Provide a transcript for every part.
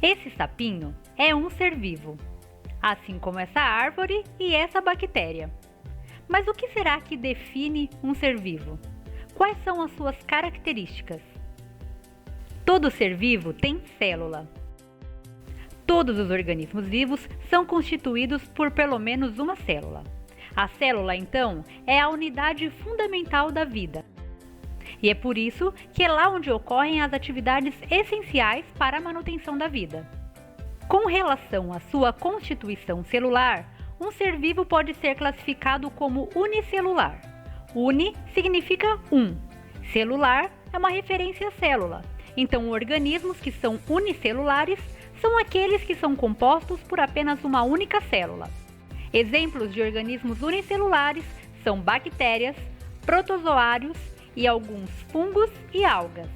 Esse sapinho é um ser vivo, assim como essa árvore e essa bactéria. Mas o que será que define um ser vivo? Quais são as suas características? Todo ser vivo tem célula. Todos os organismos vivos são constituídos por pelo menos uma célula. A célula, então, é a unidade fundamental da vida. E é por isso que é lá onde ocorrem as atividades essenciais para a manutenção da vida. Com relação à sua constituição celular, um ser vivo pode ser classificado como unicelular. Uni significa um. Celular é uma referência à célula. Então, organismos que são unicelulares são aqueles que são compostos por apenas uma única célula. Exemplos de organismos unicelulares são bactérias, protozoários e alguns fungos e algas.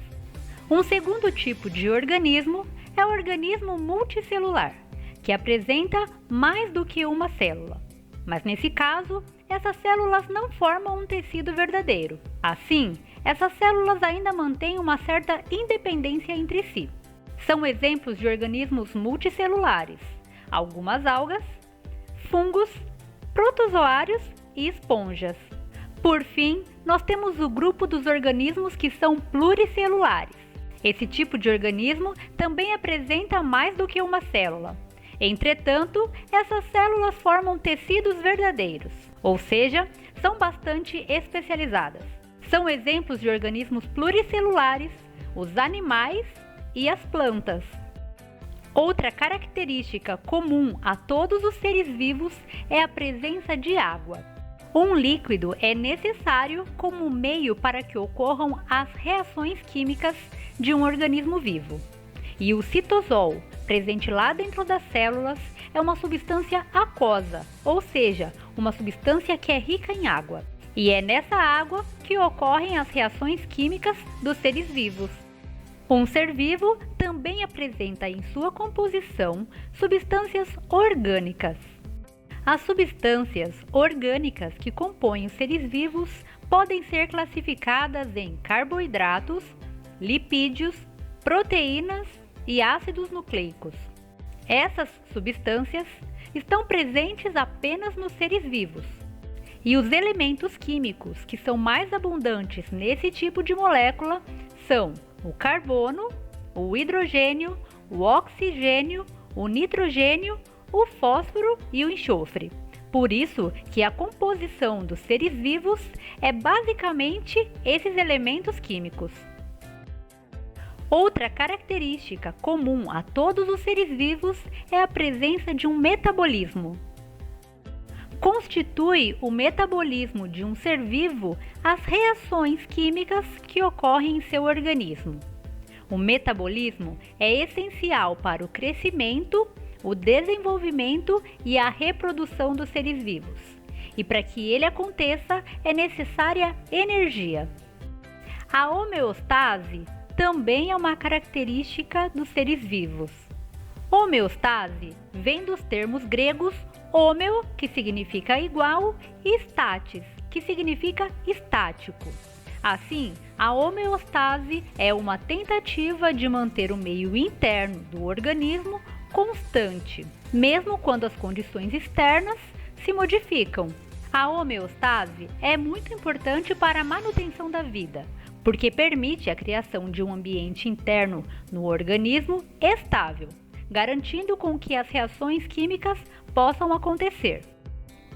Um segundo tipo de organismo é o organismo multicelular, que apresenta mais do que uma célula. Mas nesse caso, essas células não formam um tecido verdadeiro. Assim, essas células ainda mantêm uma certa independência entre si. São exemplos de organismos multicelulares, algumas algas, fungos, protozoários e esponjas. Por fim, nós temos o grupo dos organismos que são pluricelulares. Esse tipo de organismo também apresenta mais do que uma célula. Entretanto, essas células formam tecidos verdadeiros, ou seja, são bastante especializadas. São exemplos de organismos pluricelulares, os animais e as plantas. Outra característica comum a todos os seres vivos é a presença de água. Um líquido é necessário como meio para que ocorram as reações químicas de um organismo vivo. E o citosol, presente lá dentro das células, é uma substância aquosa, ou seja, uma substância que é rica em água. E é nessa água que ocorrem as reações químicas dos seres vivos. Um ser vivo também apresenta em sua composição substâncias orgânicas. As substâncias orgânicas que compõem os seres vivos podem ser classificadas em carboidratos, lipídios, proteínas e ácidos nucleicos. Essas substâncias estão presentes apenas nos seres vivos. E os elementos químicos que são mais abundantes nesse tipo de molécula são o carbono, o hidrogênio, o oxigênio, o nitrogênio, o fósforo e o enxofre. Por isso que a composição dos seres vivos é basicamente esses elementos químicos. Outra característica comum a todos os seres vivos é a presença de um metabolismo. Constitui o metabolismo de um ser vivo as reações químicas que ocorrem em seu organismo. O metabolismo é essencial para o crescimento, o desenvolvimento e a reprodução dos seres vivos. E para que ele aconteça, é necessária energia. A homeostase também é uma característica dos seres vivos. Homeostase vem dos termos gregos homeo, que significa igual, e statis, que significa estático. Assim, a homeostase é uma tentativa de manter o meio interno do organismo constante, mesmo quando as condições externas se modificam. A homeostase é muito importante para a manutenção da vida, porque permite a criação de um ambiente interno no organismo estável, garantindo com que as reações químicas possam acontecer.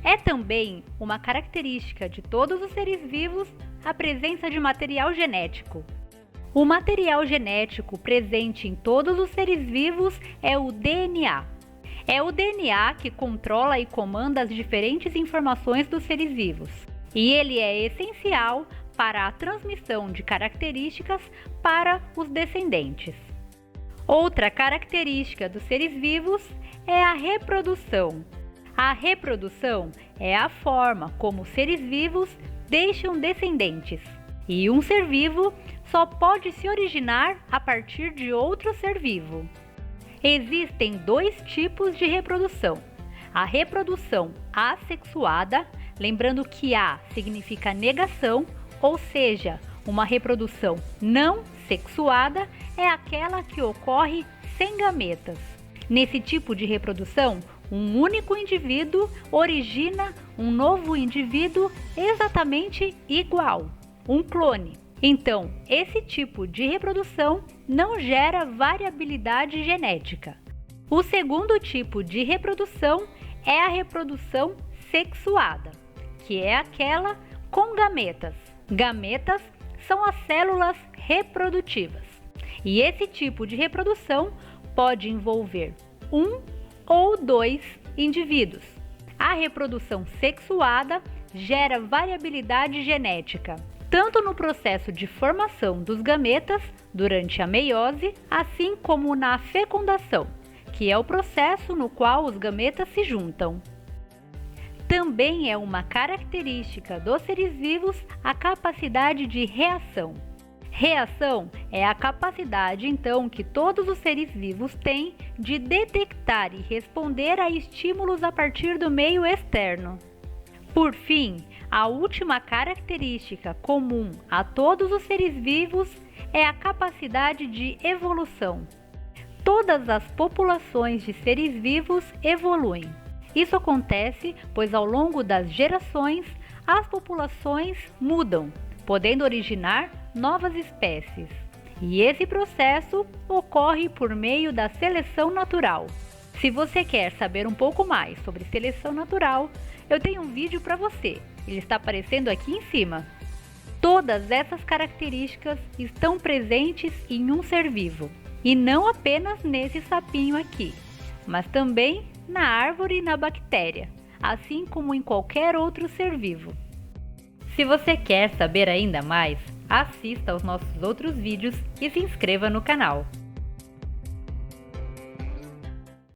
É também uma característica de todos os seres vivos a presença de material genético. O material genético presente em todos os seres vivos é o DNA. É o DNA que controla e comanda as diferentes informações dos seres vivos. E ele é essencial para a transmissão de características para os descendentes. Outra característica dos seres vivos é a reprodução. A reprodução é a forma como os seres vivos deixam descendentes. E um ser vivo só pode se originar a partir de outro ser vivo. Existem dois tipos de reprodução. A reprodução assexuada, lembrando que A significa negação, ou seja, uma reprodução não sexuada é aquela que ocorre sem gametas. Nesse tipo de reprodução, um único indivíduo origina um novo indivíduo exatamente igual, um clone. Então, esse tipo de reprodução não gera variabilidade genética. O segundo tipo de reprodução é a reprodução sexuada, que é aquela com gametas. Gametas são as células reprodutivas. E esse tipo de reprodução pode envolver um ou dois indivíduos. A reprodução sexuada gera variabilidade genética, tanto no processo de formação dos gametas durante a meiose, assim como na fecundação, que é o processo no qual os gametas se juntam. Também é uma característica dos seres vivos a capacidade de reação. Reação é a capacidade, então, que todos os seres vivos têm de detectar e responder a estímulos a partir do meio externo. Por fim, a última característica comum a todos os seres vivos é a capacidade de evolução. Todas as populações de seres vivos evoluem. Isso acontece pois ao longo das gerações as populações mudam, podendo originar novas espécies. E esse processo ocorre por meio da seleção natural. Se você quer saber um pouco mais sobre seleção natural, eu tenho um vídeo para você. Ele está aparecendo aqui em cima. Todas essas características estão presentes em um ser vivo. E não apenas nesse sapinho aqui, mas também na árvore e na bactéria, assim como em qualquer outro ser vivo. Se você quer saber ainda mais, assista aos nossos outros vídeos e se inscreva no canal.